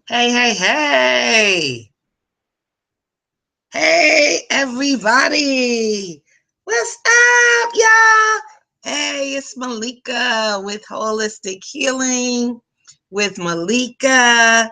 Hey, hey, hey. Hey, everybody. What's up, y'all? Hey, it's Malika with Holistic Healing with Malika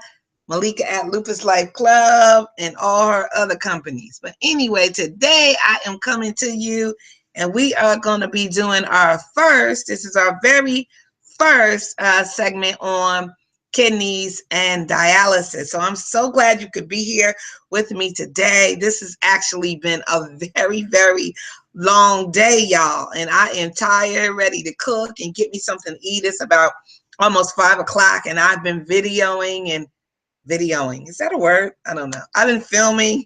at Lupus Life Club, and all her other companies. But anyway, today I am coming to you, and we are going to be doing this is our very first segment on kidneys and dialysis. So I'm so glad you could be here with me today. This has actually been a very, very long day, y'all. And I am tired, ready to cook and get me something to eat. It's about almost 5 o'clock, and I've been videoing. Is that a word? I don't know. I've been filming.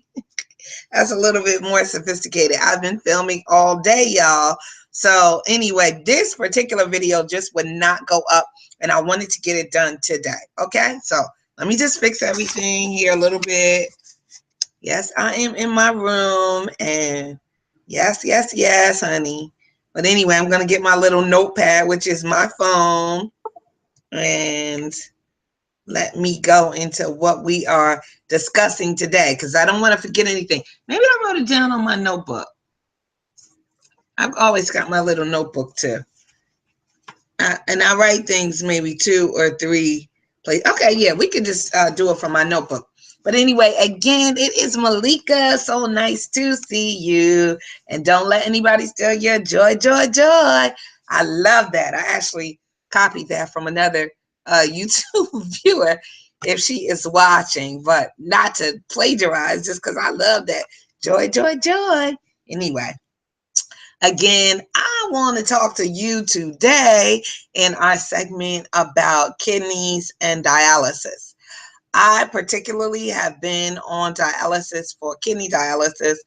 That's a little bit more sophisticated. I've been filming all day, y'all. So anyway, this particular video just would not go up, and I wanted to get it done today. Okay, so let me just fix everything here a little bit. Yes, I am in my room, and yes, honey. But anyway, I'm going to get my little notepad, which is my phone, and let me go into what we are discussing today, because I don't want to forget anything. Maybe I wrote it down on my notebook. I've always got my little notebook too. And I write things maybe 2 or 3 places. Okay, yeah, we could just do it from my notebook. But anyway, again, it is Malika. So nice to see you. And don't let anybody steal your joy, joy, joy. I love that. I actually copied that from another YouTube viewer if she is watching, but not to plagiarize, just because I love that. Joy, joy, joy. Anyway. Again, I want to talk to you today in our segment about kidneys and dialysis. I particularly have been on kidney dialysis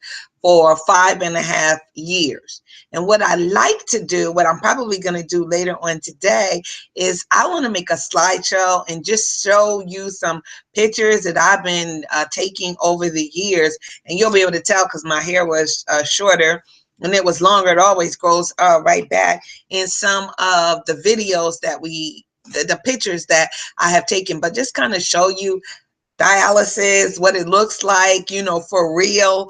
for 5.5 years. And what I like to do, what I'm probably going to do later on today, is I want to make a slideshow and just show you some pictures that I've been taking over the years. And you'll be able to tell because my hair was shorter. When it was longer, it always grows right back in some of the videos that the pictures that I have taken, but just kind of show you dialysis, what it looks like, for real,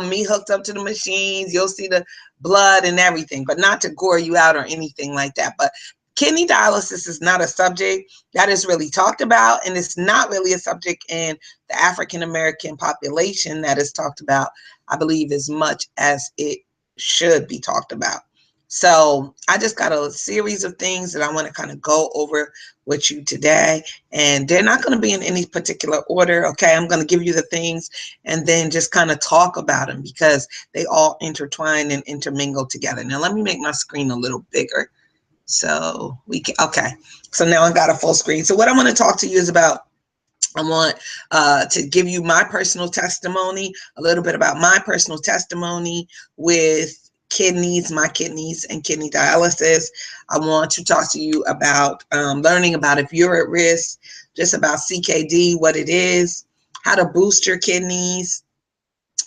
me hooked up to the machines. You'll see the blood and everything, but not to gore you out or anything like that. But kidney dialysis is not a subject that is really talked about, and it's not really a subject in the African American population that is talked about, I believe, as much as it should be talked about. So I just got a series of things that I want to kind of go over with you today, and they're not going to be in any particular order. Okay, I'm going to give you the things and then just kind of talk about them because they all intertwine and intermingle together. Now let me make my screen a little bigger so we can. Okay, so now I got a full screen. So what I want to talk to you is about, I want to give you my personal testimony, a little bit about my personal testimony with my kidneys and kidney dialysis. I want to talk to you about learning about if you're at risk, just about CKD, what it is, how to boost your kidneys,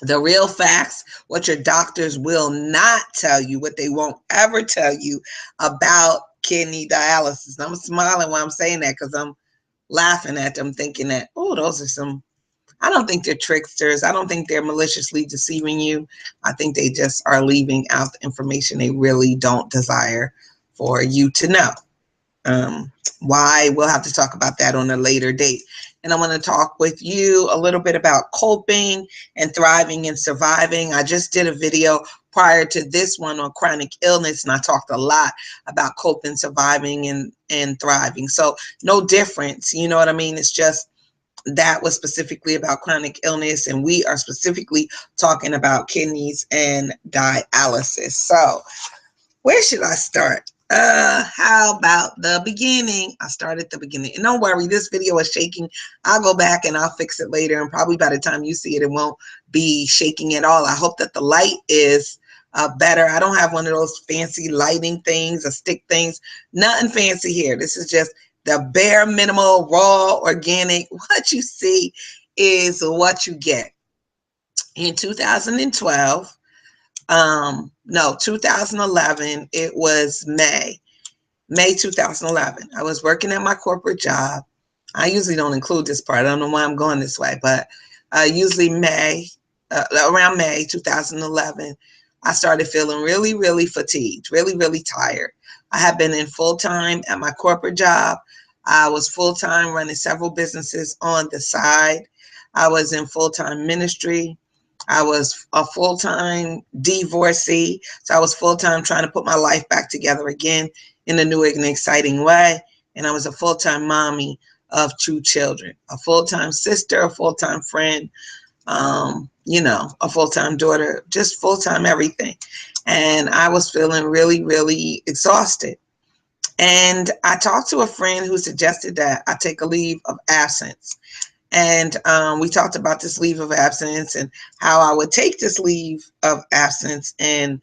the real facts, what your doctors will not tell you, what they won't ever tell you about kidney dialysis. And I'm smiling while I'm saying that because I'm laughing at them, thinking that, oh, those are some, I don't think they're tricksters. I don't think they're maliciously deceiving you. I think they just are leaving out the information they really don't desire for you to know. Why? We'll have to talk about that on a later date. And I want to talk with you a little bit about coping and thriving and surviving. I just did a video prior to this one on chronic illness, and I talked a lot about coping, surviving, and thriving. So no difference, you know what I mean? It's just that was specifically about chronic illness, and we are specifically talking about kidneys and dialysis. So where should I start? How about the beginning? I start at the beginning. And don't worry, this video is shaking. I'll go back and I'll fix it later. And probably by the time you see it, it won't be shaking at all. I hope that the light is better. I don't have one of those fancy lighting things or stick things. Nothing fancy here. This is just the bare minimal, raw, organic. What you see is what you get. In 2012, no, 2011, it was May 2011. I was working at my corporate job. I usually don't include this part. I don't know why I'm going this way, but usually around May 2011, I started feeling really, really fatigued, really, really tired. I had been in full-time at my corporate job. I was full-time running several businesses on the side. I was in full-time ministry. I was a full-time divorcee. So I was full-time trying to put my life back together again in a new and exciting way. And I was a full-time mommy of 2 children, a full-time sister, a full-time friend, a full-time daughter, just full-time everything. And I was feeling really, really exhausted. And I talked to a friend who suggested that I take a leave of absence. And we talked about this leave of absence and how I would take this leave of absence, and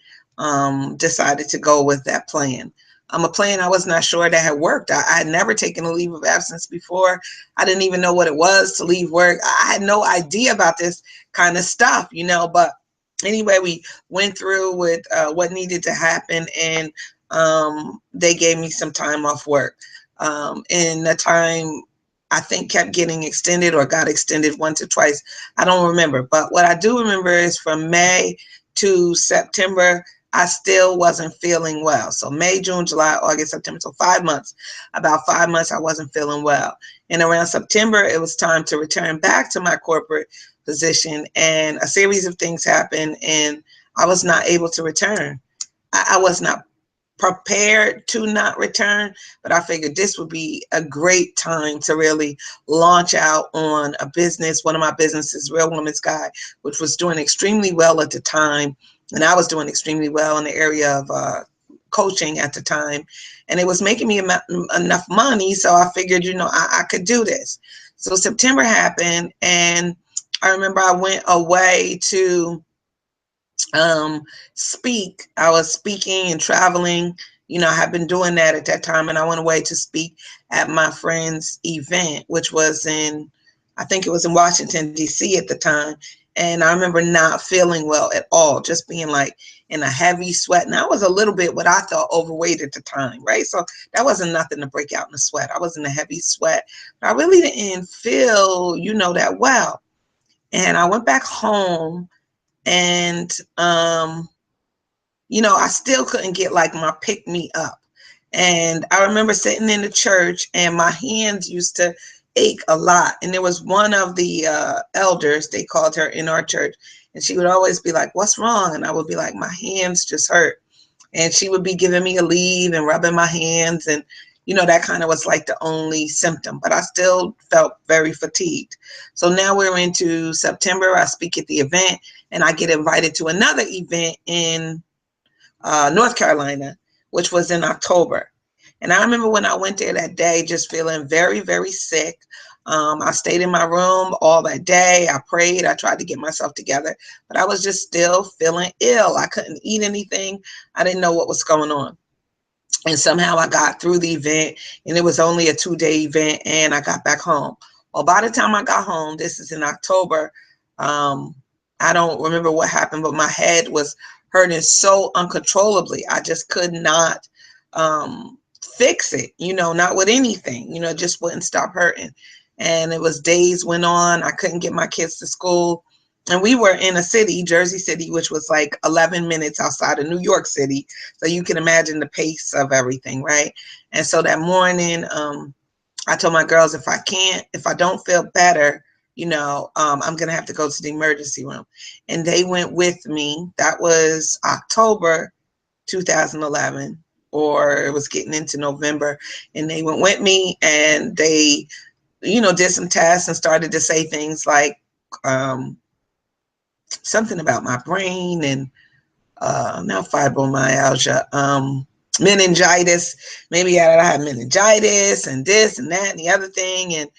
decided to go with that plan. A plan I was not sure that had worked. I had never taken a leave of absence before. I didn't even know what it was to leave work. I had no idea about this kind of stuff, but anyway, we went through with what needed to happen, and they gave me some time off work. And the time, I think, kept getting extended or got extended once or twice. I don't remember. But what I do remember is from May to September, I still wasn't feeling well. So May, June, July, August, September. So 5 months, about 5 months, I wasn't feeling well. And around September, it was time to return back to my corporate position. And a series of things happened, and I was not able to return. I was not prepared to not return, but I figured this would be a great time to really launch out on a business. One of my businesses, Real Woman's Guide, which was doing extremely well at the time, and I was doing extremely well in the area of coaching at the time, and it was making me enough money, so I figured, I could do this. So September happened, and I remember I went away to speak. I was speaking and traveling. I had been doing that at that time, and I went away to speak at my friend's event, which was I think it was in Washington, D.C. at the time. And I remember not feeling well at all, just being like in a heavy sweat. And I was a little bit what I thought overweight at the time, right? So that wasn't nothing to break out in a sweat. I was in a heavy sweat, but I really didn't feel, that well. And I went back home, and I still couldn't get like my pick me up. And I remember sitting in the church, and my hands used to ache a lot. And there was one of the elders, they called her in our church, and she would always be like, "What's wrong?" And I would be like, "My hands just hurt." And she would be giving me a leave and rubbing my hands, and that kind of was like the only symptom, but I still felt very fatigued. So now we're into September. I speak at the event, and I get invited to another event in North Carolina, which was in October. And I remember when I went there that day, just feeling very, very sick. I stayed in my room all that day. I prayed. I tried to get myself together, but I was just still feeling ill. I couldn't eat anything. I didn't know what was going on. And somehow I got through the event, and it was only a 2-day event, and I got back home. Well, by the time I got home, this is in October, I don't remember what happened, but my head was hurting so uncontrollably. I just could not fix it, not with anything, just wouldn't stop hurting. And it was days went on. I couldn't get my kids to school. And we were in a city, Jersey City, which was like 11 minutes outside of New York City. So you can imagine the pace of everything, right? And so that morning, I told my girls, if I don't feel better, I'm going to have to go to the emergency room. And they went with me. That was October 2011, or it was getting into November. And they went with me, and they, did some tests and started to say things like, something about my brain, and not fibromyalgia, meningitis. Maybe I had meningitis and this and that and the other thing, and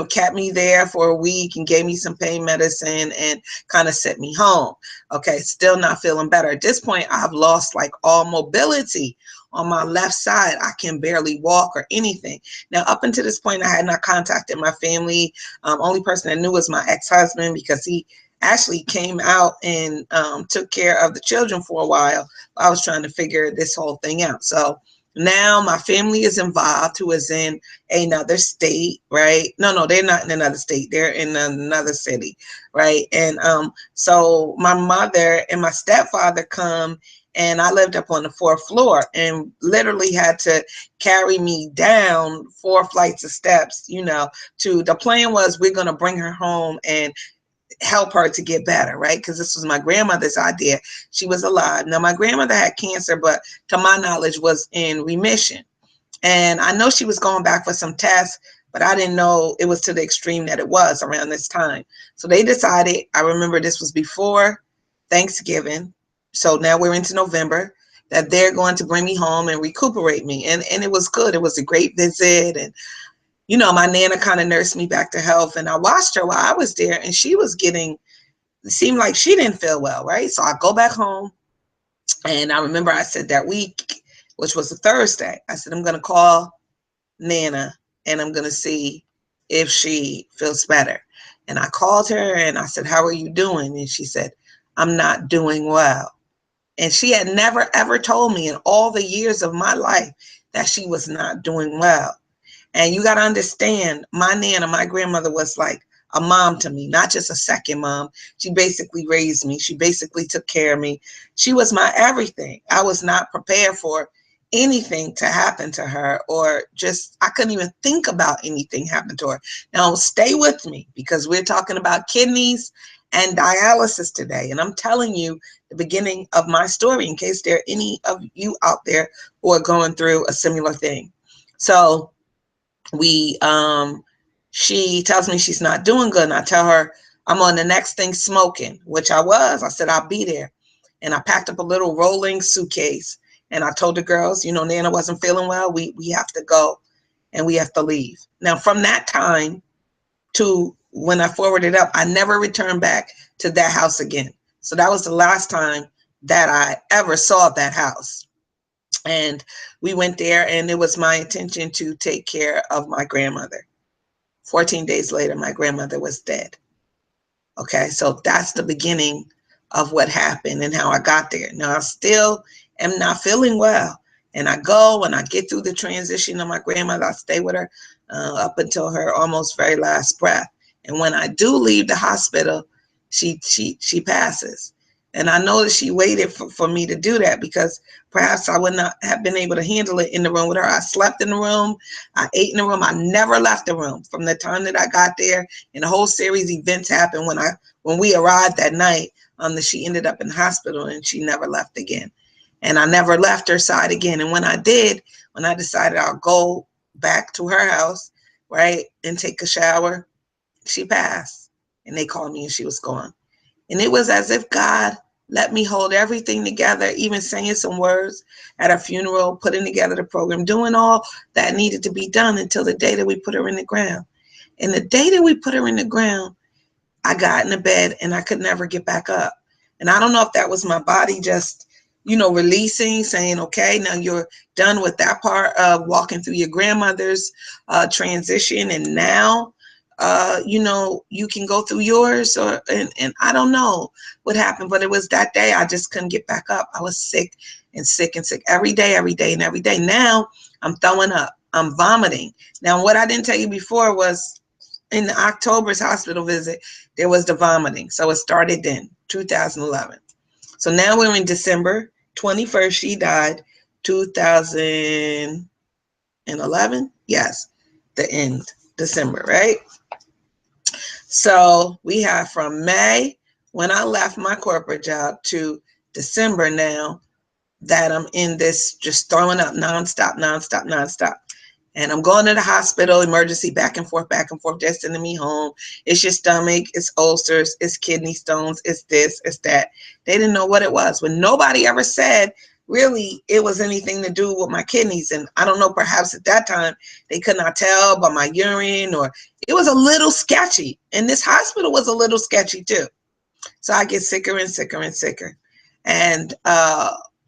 kept me there for a week and gave me some pain medicine and kind of sent me home. Okay, still not feeling better. At this point, I've lost like all mobility on my left side. I can barely walk or anything. Now, up until this point, I had not contacted my family. Only person I knew was my ex-husband, because he actually came out and took care of the children for a while. I was trying to figure this whole thing out. So Now my family is involved, who is in another state, right? No, they're not in another state. They're in another city, right? And so my mother and my stepfather come, and I lived up on the 4th floor and literally had to carry me down 4 flights of steps, you know, to the plan was we're going to bring her home and help her to get better, right? Because this was my grandmother's idea. She was alive. Now, my grandmother had cancer, but to my knowledge was in remission. And I know she was going back for some tests, but I didn't know it was to the extreme that it was around this time. So they decided, I remember this was before Thanksgiving, so now we're into November, that they're going to bring me home and recuperate me. And it was good. It was a great visit. And you know, my Nana kind of nursed me back to health, and I watched her while I was there, and she was getting, it seemed like she didn't feel well, right? So I go back home, and I remember I said that week, which was a Thursday, I said, I'm going to call Nana, and I'm going to see if she feels better. And I called her, and I said, how are you doing? And she said, I'm not doing well. And she had never, ever told me in all the years of my life that she was not doing well. And you got to understand, my Nana, my grandmother, was like a mom to me, not just a second mom. She basically raised me. She basically took care of me. She was my everything. I was not prepared for anything to happen to her, or just, I couldn't even think about anything happening to her. Now, stay with me, because we're talking about kidneys and dialysis today. And I'm telling you the beginning of my story in case there are any of you out there who are going through a similar thing. So she tells me she's not doing good, and I tell her I'm on the next thing smoking, which I was. I said I'll be there, and I packed up a little rolling suitcase, and I told the girls, you know, Nana wasn't feeling well. We have to go, and we have to leave. Now, from that time to when I forwarded up, I never returned back to that house again. So that was the last time that I ever saw that house. And we went there, and it was my intention to take care of my grandmother. 14 days later, my grandmother was dead. Okay, so that's the beginning of what happened and how I got there. Now, I still am not feeling well. And I go and I get through the transition of my grandmother. I stay with her up until her almost very last breath. And when I do leave the hospital, she passes. And I know that she waited for me to do that, because perhaps I would not have been able to handle it in the room with her. I slept in the room. I ate in the room. I never left the room from the time that I got there. And a whole series of events happened when we arrived that night. That she ended up in the hospital, and she never left again. And I never left her side again. And when I did, when I decided I'll go back to her house, right, and take a shower, she passed. And they called me, and she was gone. And it was as if God let me hold everything together, even saying some words at her funeral, putting together the program, doing all that needed to be done until the day that we put her in the ground. And the day that we put her in the ground, I got in the bed and I could never get back up. And I don't know if that was my body just, you know, releasing, saying, okay, now you're done with that part of walking through your grandmother's transition. And now, you know, you can go through yours, and I don't know what happened, but it was that day I just couldn't get back up. I was sick and sick and sick every day and every day. Now I'm throwing up, I'm vomiting. Now, what I didn't tell you before was in October's hospital visit, there was the vomiting. So it started then, 2011. So now we're in December 21st. She died 2011. Yes, the end, December, right? So we have from May, when I left my corporate job, to December now that I'm in this just throwing up nonstop. And I'm going to the hospital, emergency, back and forth. They're sending me home. It's your stomach, it's ulcers, it's kidney stones, it's this, it's that. They didn't know what it was. When nobody ever said really it was anything to do with my kidneys. And I don't know, perhaps at that time they could not tell by my urine, or it was a little sketchy. And this hospital was a little sketchy too. So I get sicker and sicker and sicker. And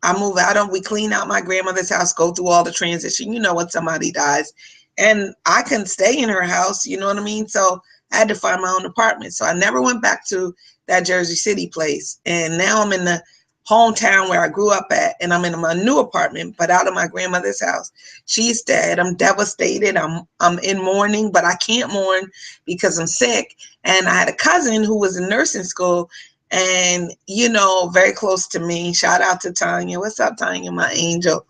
I move out, we clean out my grandmother's house, go through all the transition, you know, when somebody dies, and I couldn't stay in her house, you know what I mean? So I had to find my own apartment. So I never went back to that Jersey City place. And now I'm in the hometown where I grew up at, and I'm in my new apartment, but out of my grandmother's house. She's dead. I'm devastated. I'm in mourning, but I can't mourn because I'm sick. And I had a cousin who was in nursing school, and you know, very close to me. Shout out to Tanya. What's up, Tanya, my angel?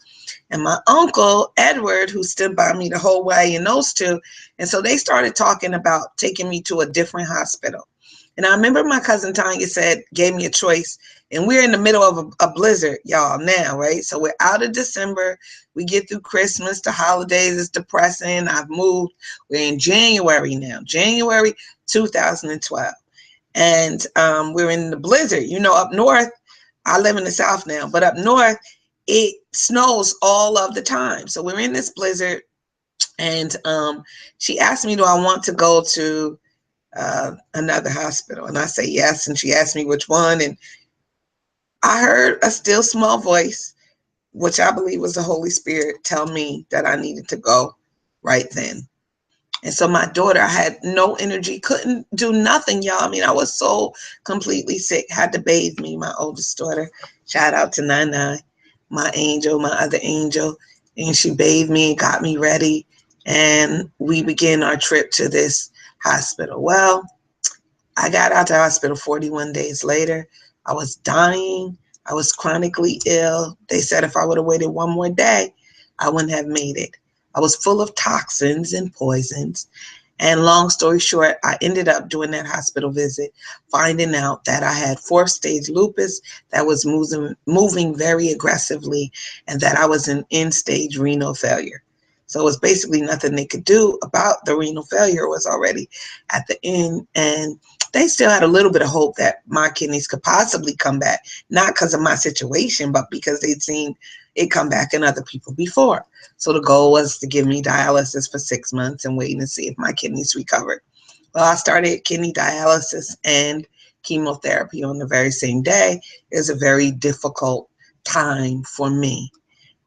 And my uncle Edward, who stood by me the whole way, and those two. And so they started talking about taking me to a different hospital. And I remember my cousin Tanya gave me a choice. And we're in the middle of a blizzard, y'all, now, right? So we're out of December. We get through Christmas, the holidays. It's depressing. I've moved. We're in January now, January 2012. And we're in the blizzard. You know, up north, I live in the South now, but up north, it snows all of the time. So we're in this blizzard. And she asked me, do I want to go to another hospital? And I say yes. And she asked me which one. And I heard a still small voice, which I believe was the Holy Spirit, tell me that I needed to go right then. And so my daughter, I had no energy, couldn't do nothing, y'all. I mean, I was so completely sick, had to bathe me, my oldest daughter. Shout out to Nana, my angel, my other angel. And she bathed me, got me ready. And we began our trip to this hospital. Well, I got out to the hospital 41 days later. I was dying. I was chronically ill. They said if I would have waited one more day, I wouldn't have made it. I was full of toxins and poisons. And long story short, I ended up doing that hospital visit, finding out that I had 4th stage lupus that was moving very aggressively, and that I was in end stage renal failure. So it was basically nothing they could do about the renal failure. It was already at the end. And they still had a little bit of hope that my kidneys could possibly come back, not because of my situation, but because they'd seen it come back in other people before. So the goal was to give me dialysis for 6 months and waiting to see if my kidneys recovered. Well, I started kidney dialysis and chemotherapy on the very same day. It was a very difficult time for me.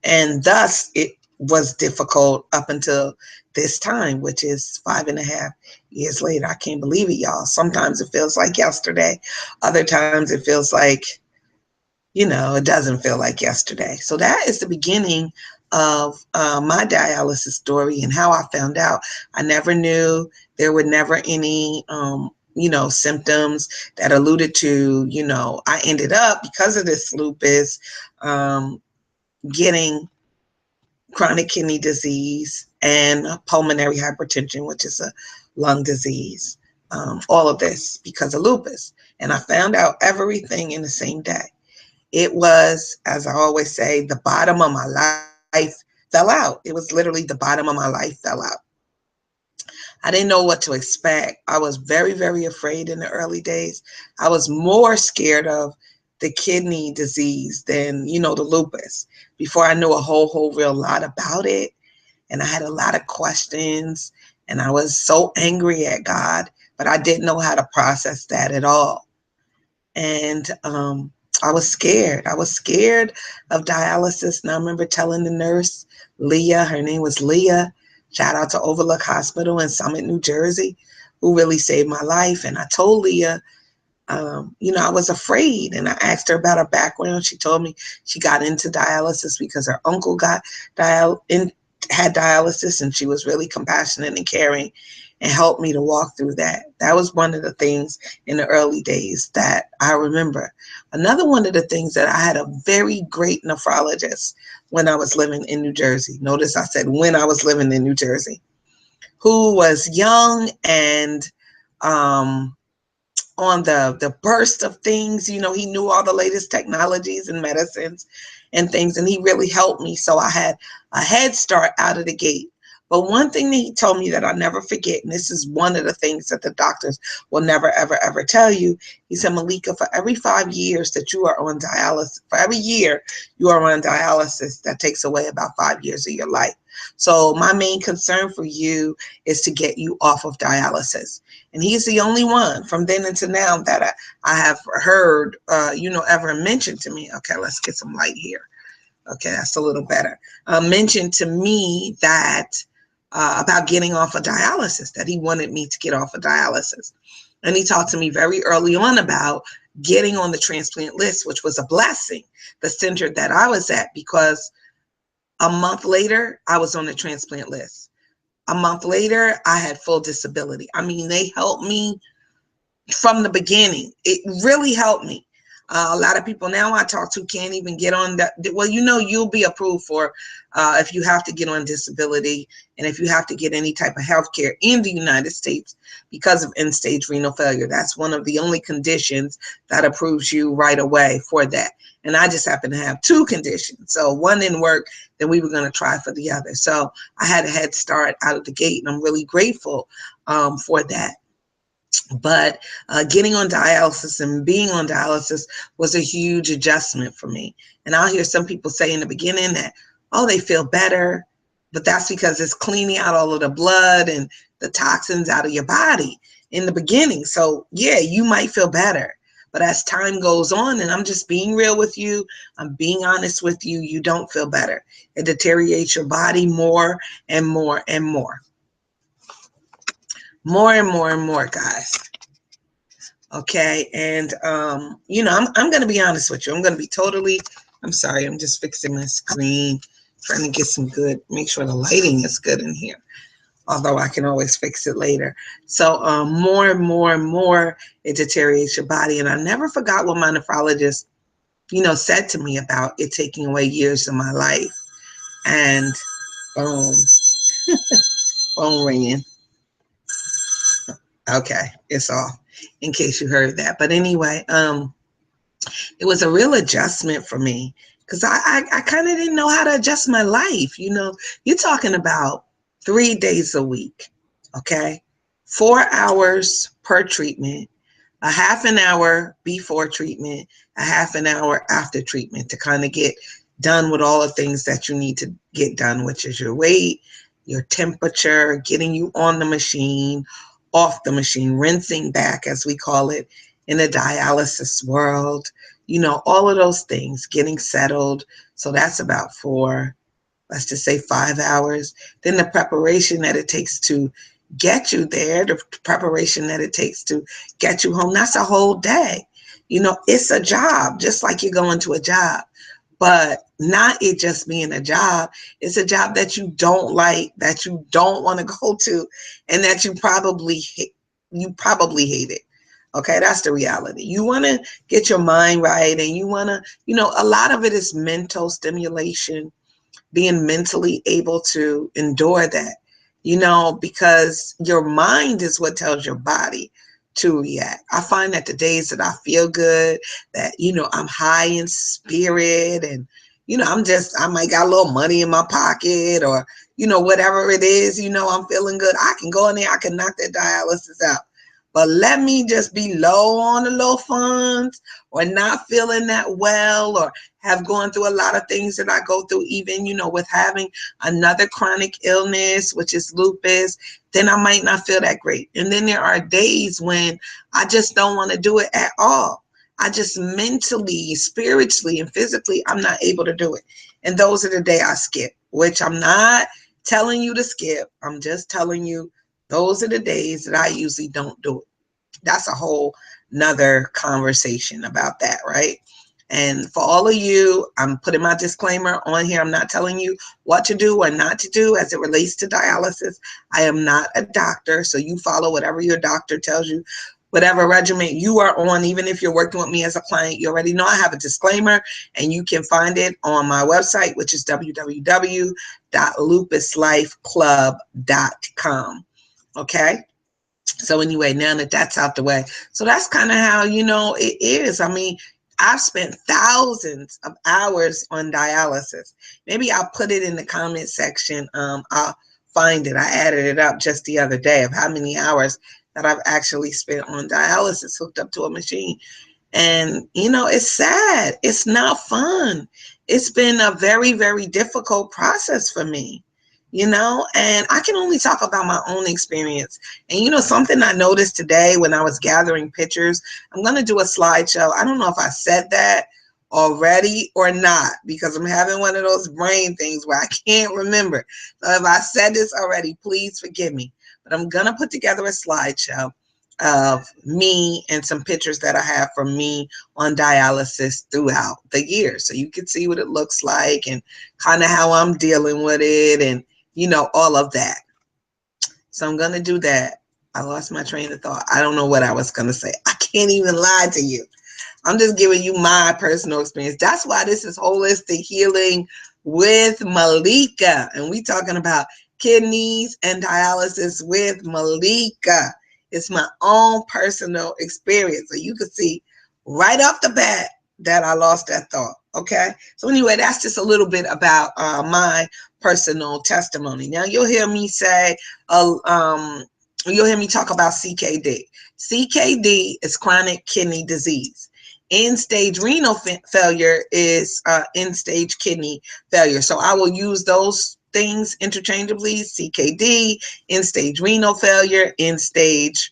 And thus it was difficult up until this time, which is 5.5 years later. I can't believe it, y'all. Sometimes it feels like yesterday. Other times it feels like, you know, it doesn't feel like yesterday. So that is the beginning of my dialysis story and how I found out. I never knew. There were never any, you know, symptoms that alluded to, you know, I ended up, because of this lupus, getting chronic kidney disease and pulmonary hypertension, which is a lung disease. All of this because of lupus. And I found out everything in the same day. It was, as I always say, the bottom of my life fell out. It was literally the bottom of my life fell out. I didn't know what to expect. I was very, very afraid in the early days. I was more scared of the kidney disease than, you know, the lupus, before I knew a whole real lot about it. And I had a lot of questions, and I was so angry at God, but I didn't know how to process that at all. And I was scared. I was scared of dialysis. And I remember telling the nurse, Leah, her name was Leah, shout out to Overlook Hospital in Summit, New Jersey, who really saved my life. And I told Leah, you know, I was afraid, and I asked her about her background. She told me she got into dialysis because her uncle had dialysis, and she was really compassionate and caring and helped me to walk through that. That was one of the things in the early days that I remember. Another one of the things that I had a very great nephrologist when I was living in New Jersey. Notice I said when I was living in New Jersey, who was young and on the burst of things. You know, he knew all the latest technologies and medicines and things, and he really helped me. So I had a head start out of the gate. But one thing that he told me that I'll never forget, and this is one of the things that the doctors will never, ever, ever tell you. He said, Malika, for every 5 years that you are on dialysis, for every year you are on dialysis, that takes away about 5 years of your life. So my main concern for you is to get you off of dialysis. And he's the only one from then until now that I have heard, you know, ever mentioned to me. Okay, let's get some light here. Okay, that's a little better. Mentioned to me that about getting off of dialysis, that he wanted me to get off of dialysis. And he talked to me very early on about getting on the transplant list, which was a blessing, the center that I was at, because a month later, I was on the transplant list. A month later, I had full disability. I mean, they helped me from the beginning. It really helped me. A lot of people now I talk to can't even get on that. Well, you know, you'll be approved for if you have to get on disability and if you have to get any type of health care in the United States because of end-stage renal failure. That's one of the only conditions that approves you right away for that. And I just happen to have two conditions. So one didn't work, then we were going to try for the other. So I had a head start out of the gate, and I'm really grateful for that. But getting on dialysis and being on dialysis was a huge adjustment for me. And I'll hear some people say in the beginning that, oh, they feel better, but that's because it's cleaning out all of the blood and the toxins out of your body in the beginning. So yeah, you might feel better, but as time goes on, and I'm just being real with you, I'm being honest with you, you don't feel better. It deteriorates your body more and more and more. More and more and more, guys. Okay, and you know, I'm going to be honest with you. I'm going to be totally, I'm sorry, I'm just fixing my screen, trying to get some good, make sure the lighting is good in here, although I can always fix it later. So more and more and more, it deteriorates your body. And I never forgot what my nephrologist, you know, said to me about it taking away years of my life. And boom, phone ringing. Okay, it's off, in case you heard that. But anyway, it was a real adjustment for me, because I kind of didn't know how to adjust my life. You know, you're talking about 3 days a week, okay? 4 hours per treatment, a half an hour before treatment, a half an hour after treatment to kind of get done with all the things that you need to get done, which is your weight, your temperature, getting you on the machine, off the machine, rinsing back, as we call it in the dialysis world, you know, all of those things, getting settled. So that's about 4, let's just say 5 hours. Then the preparation that it takes to get you there, the preparation that it takes to get you home, that's a whole day. You know, it's a job, just like you're going to a job. But not it just being a job. It's a job that you don't like, that you don't want to go to, and that you probably hate it. Okay, that's the reality. You want to get your mind right, and you want to, you know, a lot of it is mental stimulation, being mentally able to endure that, you know, because your mind is what tells your body to react. I find that the days that I feel good, that, you know, I'm high in spirit, and, you know, I might got a little money in my pocket, or, you know, whatever it is, you know, I'm feeling good. I can go in there, I can knock that dialysis out. But let me just be low on the low funds, or not feeling that well, or have gone through a lot of things that I go through, even, you know, with having another chronic illness, which is lupus, then I might not feel that great. And then there are days when I just don't want to do it at all. I just mentally, spiritually, and physically, I'm not able to do it. And those are the days I skip, which I'm not telling you to skip. I'm just telling you those are the days that I usually don't do it. That's a whole nother conversation about that, right? And for all of you, I'm putting my disclaimer on here. I'm not telling you what to do or not to do as it relates to dialysis. I am not a doctor, so you follow whatever your doctor tells you, whatever regimen you are on. Even if you're working with me as a client, you already know I have a disclaimer, and you can find it on my website, which is www.lupuslifeclub.com. Okay? So anyway, now that that's out the way, so that's kind of how, you know, it is. I mean, I've spent thousands of hours on dialysis. Maybe I'll put it in the comment section. I'll find it. I added it up just the other day of how many hours that I've actually spent on dialysis hooked up to a machine. And, you know, it's sad. It's not fun. It's been a very, very difficult process for me. You know, and I can only talk about my own experience. And, you know, something I noticed today when I was gathering pictures, I'm going to do a slideshow. I don't know if I said that already or not, because I'm having one of those brain things where I can't remember. So if I said this already, please forgive me. But I'm going to put together a slideshow of me and some pictures that I have from me on dialysis throughout the year. So you can see what it looks like and kind of how I'm dealing with it and, you know, all of that. So I'm going to do that. I lost my train of thought. I don't know what I was going to say. I can't even lie to you. I'm just giving you my personal experience. That's why this is Holistic Healing with Malika. And we talking about kidneys and dialysis with Malika. It's my own personal experience. So you can see right off the bat that I lost that thought. Okay. So anyway, that's just a little bit about my personal testimony. Now you'll hear me say, you'll hear me talk about CKD. CKD is chronic kidney disease. End-stage renal failure is end-stage kidney failure. So I will use those things interchangeably. CKD, end-stage renal failure, end-stage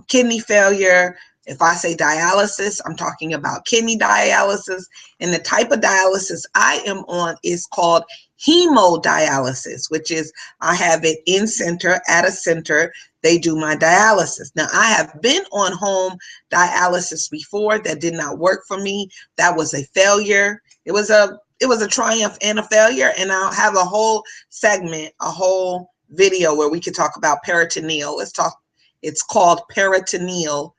kidney failure. If I say dialysis, I'm talking about kidney dialysis. And the type of dialysis I am on is called hemodialysis, which is I have it in center, at a center, they do my dialysis. Now, I have been on home dialysis before. That did not work for me. That was a failure. It was a triumph and a failure. And I'll have a whole segment, a whole video where we could talk about peritoneal. Let's talk. It's called peritoneal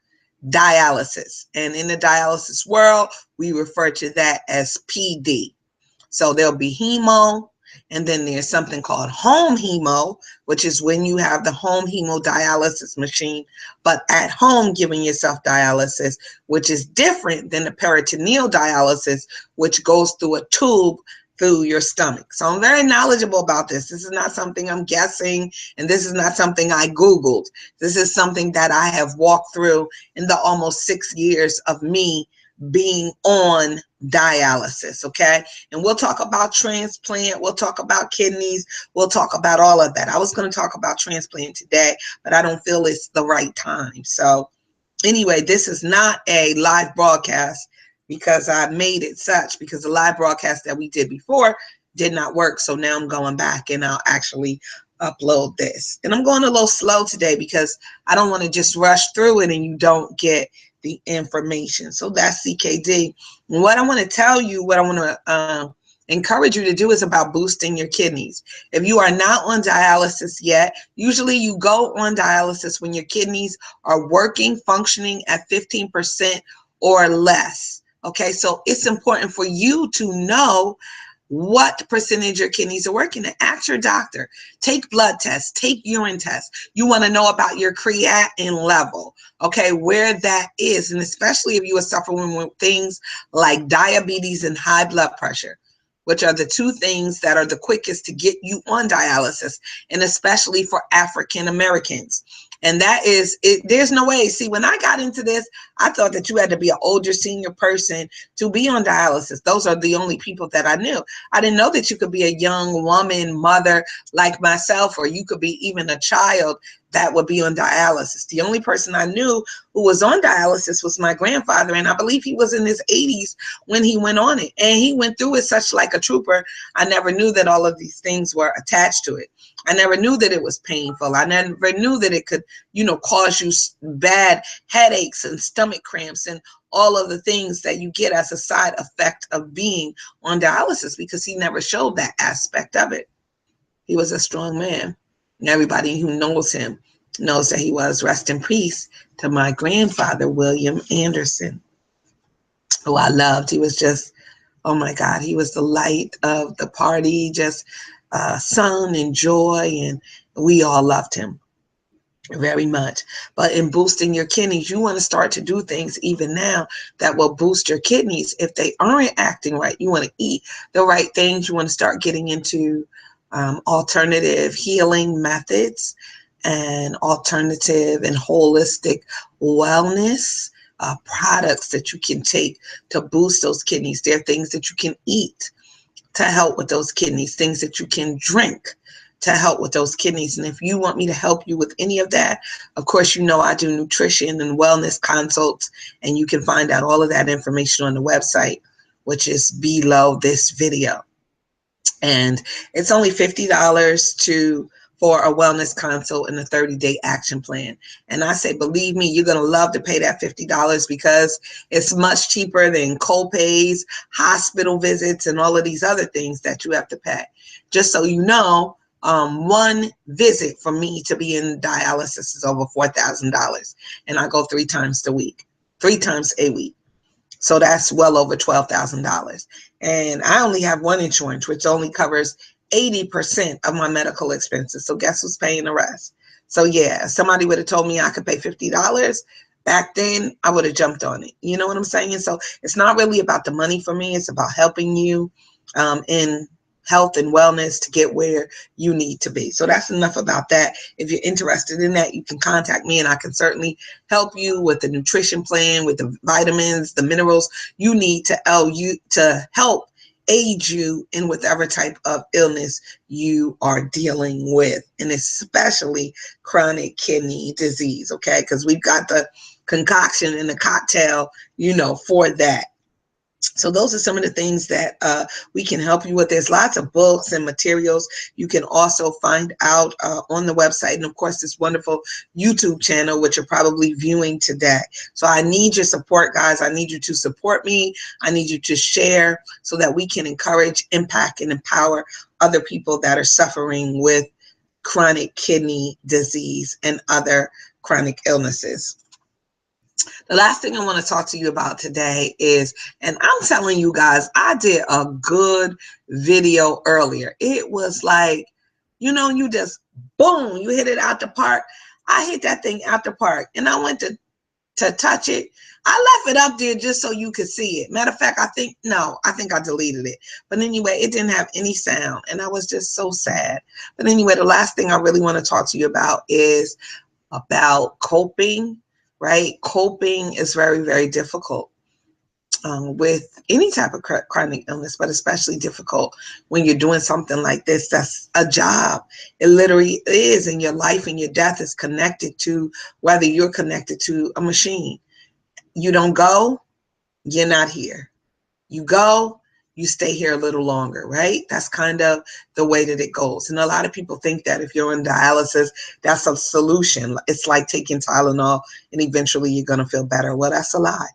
dialysis. And in the dialysis world, we refer to that as PD. So there'll be hemo, and then there's something called home hemo, which is when you have the home hemodialysis machine, but at home giving yourself dialysis, which is different than the peritoneal dialysis, which goes through a tube through your stomach. So I'm very knowledgeable about this. This is not something I'm guessing, and this is not something I Googled. This is something that I have walked through in the almost 6 years of me being on dialysis, okay? And we'll talk about transplant, we'll talk about kidneys, we'll talk about all of that. I was going to talk about transplant today, but I don't feel it's the right time. So anyway, this is not a live broadcast because I made it such, because the live broadcast that we did before did not work. So now I'm going back and I'll actually upload this. And I'm going a little slow today because I don't want to just rush through it and you don't get the information. So that's CKD. And what I want to tell you, what I want to encourage you to do is about boosting your kidneys. If you are not on dialysis yet, usually you go on dialysis when your kidneys are working, functioning at 15% or less. Okay, so it's important for you to know what percentage your kidneys are working at. Ask your doctor. Take blood tests, take urine tests. You want to know about your creatinine level, okay, where that is, and especially if you are suffering with things like diabetes and high blood pressure, which are the two things that are the quickest to get you on dialysis, and especially for African Americans. And that is it. There's no way. See, when I got into this, I thought that you had to be an older senior person to be on dialysis. Those are the only people that I knew. I didn't know that you could be a young woman, mother like myself, or you could be even a child that would be on dialysis. The only person I knew who was on dialysis was my grandfather, and I believe he was in his 80s when he went on it. And he went through it such like a trooper. I never knew that all of these things were attached to it. I never knew that it was painful. I never knew that it could, you know, cause you bad headaches and stomach cramps and all of the things that you get as a side effect of being on dialysis, because he never showed that aspect of it. He was a strong man. And everybody who knows him knows that he was. Rest in peace to my grandfather, William Anderson, who I loved. He was just, oh my God, he was the light of the party, just sun and joy, and we all loved him very much. But in boosting your kidneys, you want to start to do things even now that will boost your kidneys. If they aren't acting right, you want to eat the right things. You want to start getting into alternative healing methods and alternative and holistic wellness products that you can take to boost those kidneys. There are things that you can eat to help with those kidneys, things that you can drink to help with those kidneys. And if you want me to help you with any of that, of course, you know I do nutrition and wellness consults, and you can find out all of that information on the website, which is below this video. And it's only $50 to for a wellness consult and a 30-day action plan. And I say, believe me, you're going to love to pay that $50 because it's much cheaper than co-pays, hospital visits, and all of these other things that you have to pay. Just so you know, one visit for me to be in dialysis is over $4,000, and I go 3 times a week. So that's well over $12,000. And I only have one insurance, which only covers 80% of my medical expenses. So guess who's paying the rest? So yeah, if somebody would have told me I could pay $50 back then, I would have jumped on it. You know what I'm saying? So it's not really about the money for me. It's about helping you in health and wellness to get where you need to be. So that's enough about that. If you're interested in that, you can contact me and I can certainly help you with the nutrition plan, with the vitamins, the minerals you need to help aid you in whatever type of illness you are dealing with, and especially chronic kidney disease, okay? Because we've got the concoction and the cocktail, you know, for that. So those are some of the things that we can help you with. There's lots of books and materials you can also find out on the website. And of course, this wonderful YouTube channel, which you're probably viewing today. So I need your support, guys. I need you to support me. I need you to share so that we can encourage, impact, and empower other people that are suffering with chronic kidney disease and other chronic illnesses. The last thing I want to talk to you about today is, and I'm telling you guys, I did a good video earlier. It was like, you know, you just, boom, you hit it out the park. I hit that thing out the park, and I went to touch it. I left it up there just so you could see it. Matter of fact, I think I deleted it. But anyway, it didn't have any sound, and I was just so sad. But anyway, the last thing I really want to talk to you about is about coping. Right? Coping is very, very difficult with any type of chronic illness, but especially difficult when you're doing something like this. That's a job. It literally is, and your life and your death is connected to whether you're connected to a machine. You don't go, you're not here. You go, you stay here a little longer, right? That's kind of the way that it goes. And a lot of people think that if you're in dialysis, that's a solution. It's like taking Tylenol and eventually you're going to feel better. Well, that's a lie.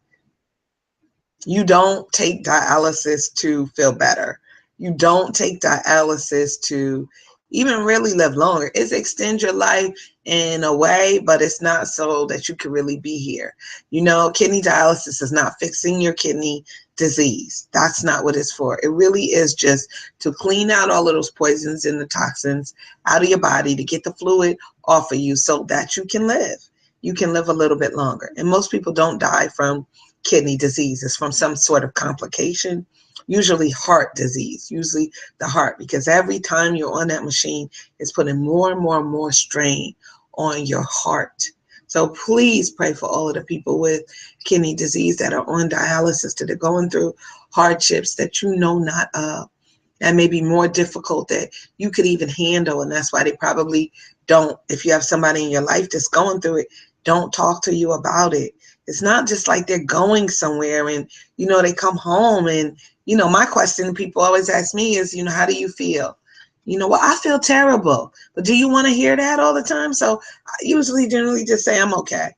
You don't take dialysis to feel better. You don't take dialysis to even really live longer. It's extend your life in a way, but it's not so that you can really be here. You know, kidney dialysis is not fixing your kidney disease. That's not what it's for. It really is just to clean out all of those poisons and the toxins out of your body, to get the fluid off of you so that you can live. You can live a little bit longer. And most people don't die from kidney disease. It's from some sort of complication, usually heart disease, usually the heart, because every time you're on that machine, it's putting more and more and more strain on your heart. So please pray for all of the people with kidney disease that are on dialysis, that are going through hardships that you know not of, that may be more difficult that you could even handle. And that's why they probably don't, if you have somebody in your life that's going through it, don't talk to you about it. It's not just like they're going somewhere and, you know, they come home and, you know, my question people always ask me is, you know, how do you feel? You know, well, I feel terrible. But do you want to hear that all the time? So I usually generally just say I'm okay.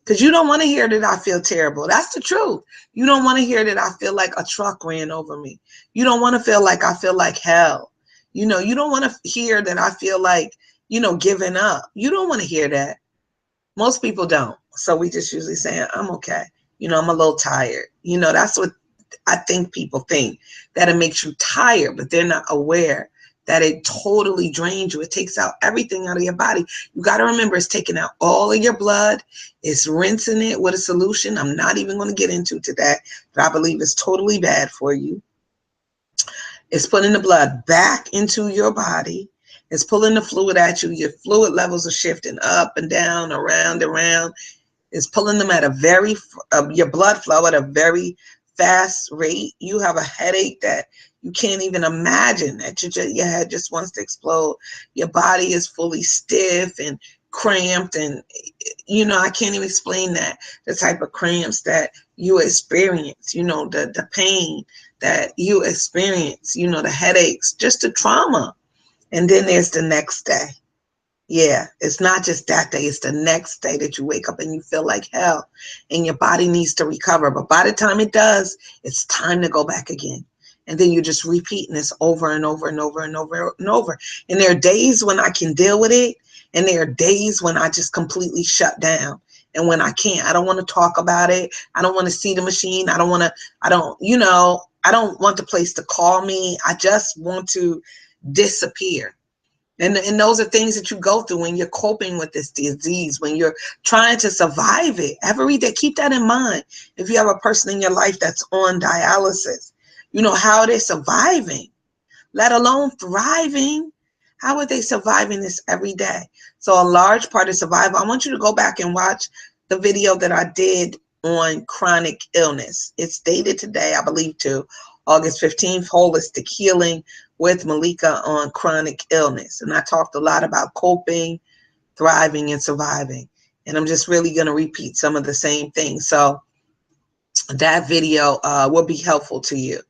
Because you don't want to hear that I feel terrible. That's the truth. You don't want to hear that I feel like a truck ran over me. You don't want to feel like I feel like hell. You know, you don't want to hear that I feel like, you know, giving up. You don't want to hear that. Most people don't. So we just usually say, I'm okay. You know, I'm a little tired. You know, that's what I think people think, that it makes you tired, but they're not aware that it totally drains you. It takes out everything out of your body. You got to remember, it's taking out all of your blood. It's rinsing it with a solution I'm not even going to get into today, but I believe it's totally bad for you. It's putting the blood back into your body. It's pulling the fluid at you. Your fluid levels are shifting up and down, around, around. It's pulling them at a very, your blood flow at a very fast rate. You have a headache that you can't even imagine, that your head just wants to explode. Your body is fully stiff and cramped, and you know, I can't even explain that, the type of cramps that you experience, you know, the pain that you experience, you know, the headaches, just the trauma. And then there's the next day. Yeah, it's not just that day, it's the next day that you wake up and you feel like hell and your body needs to recover. But by the time it does, it's time to go back again. And then you're just repeating this over and over and over and over and over. And there are days when I can deal with it, and there are days when I just completely shut down. And when I can't, I don't want to talk about it. I don't want to see the machine. I don't, I don't want the place to call me. I just want to disappear. And those are things that you go through when you're coping with this disease, when you're trying to survive it every day. Keep that in mind. If you have a person in your life that's on dialysis, you know, how are they surviving, let alone thriving? How are they surviving this every day? So a large part of survival, I want you to go back and watch the video that I did on chronic illness. It's dated today, I believe, to August 15th, Holistic Healing with Malika on chronic illness. And I talked a lot about coping, thriving, and surviving. And I'm just really going to repeat some of the same things. So that video will be helpful to you.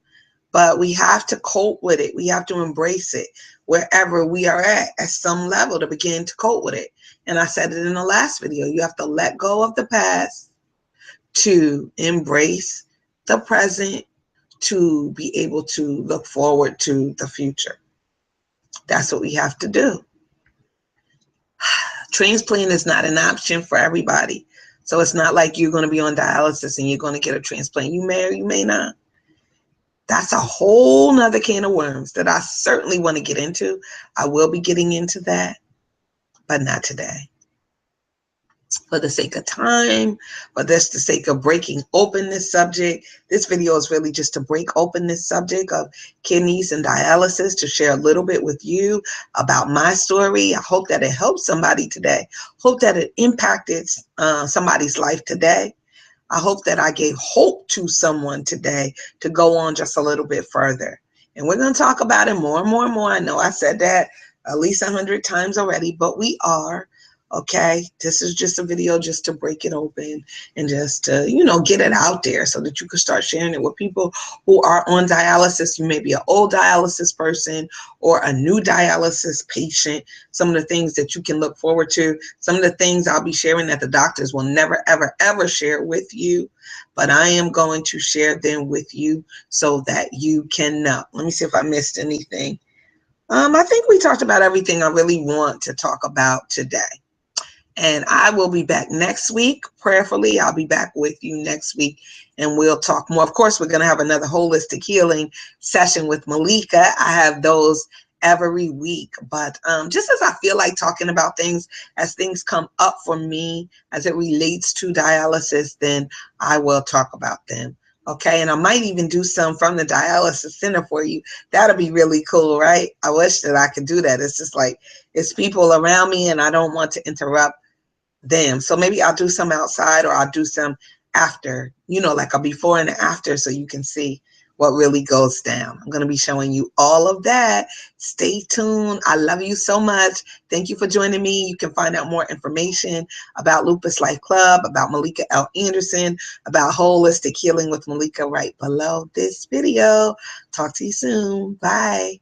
But we have to cope with it. We have to embrace it wherever we are at some level to begin to cope with it. And I said it in the last video. You have to let go of the past to embrace the present, to be able to look forward to the future. That's what we have to do. Transplant is not an option for everybody. So it's not like you're going to be on dialysis and you're going to get a transplant. You may or you may not. That's a whole nother can of worms that I certainly want to get into. I will be getting into that, but not today. For the sake of time, for the sake of breaking open this subject, this video is really just to break open this subject of kidneys and dialysis, to share a little bit with you about my story. I hope that it helped somebody today. Hope that it impacted somebody's life today. I hope that I gave hope to someone today to go on just a little bit further. And we're going to talk about it more and more and more. I know I said that at least 100 times already, but we are. Okay, this is just a video just to break it open and just to, you know, get it out there so that you can start sharing it with people who are on dialysis. You may be an old dialysis person or a new dialysis patient. Some of the things that you can look forward to, some of the things I'll be sharing that the doctors will never, ever, ever share with you, but I am going to share them with you so that you can know. Let me see if I missed anything. I think we talked about everything I really want to talk about today. And I will be back next week. Prayerfully, I'll be back with you next week and we'll talk more. Of course, we're going to have another holistic healing session with Malika. I have those every week. But just as I feel like talking about things, as things come up for me, as it relates to dialysis, then I will talk about them. Okay, and I might even do some from the dialysis center for you. That'll be really cool, right? I wish that I could do that. It's just like, it's people around me and I don't want to interrupt them. So maybe I'll do some outside or I'll do some after, you know, like a before and after, so you can see what really goes down. I'm going to be showing you all of that. Stay tuned. I love you so much. Thank you for joining me. You can find out more information about Lupus Life Club, about Malika L. Anderson, about holistic healing with Malika right below this video. Talk to you soon. Bye.